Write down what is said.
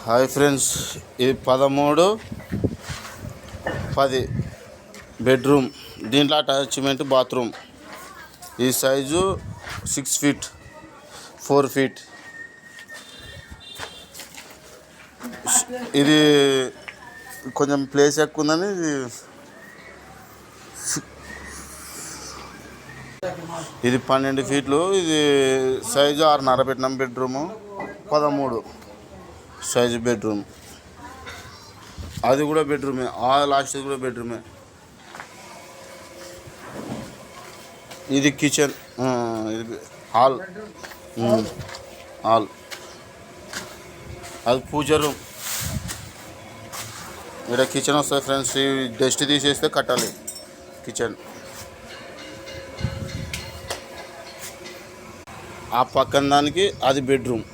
Hi friends, ఇది 13-10 bedroom. దీంట్లో attachment bathroom. ఈ సైజు 6 feet 4 feet. ఇది కొంచెం ప్లేస్ ఎక్కువ ఉందని ఇది 12 feet. ఇది సైజు 6.5 పెట్టినాం. Bedroom 13 size bedroom. అది కూడా బెడ్రూమే. ఆ లాస్ట్ కూడా బెడ్రూమే. ఇది కిచెన్, ఇది హాల్. అది పూజ రూమ్. ఇక్కడ కిచెన్ వస్తుంది ఫ్రెండ్స్. ఈ డస్ట్ తీసేస్తే కట్టాలి కిచెన్. ఆ పక్కన దానికి అది బెడ్రూమ్.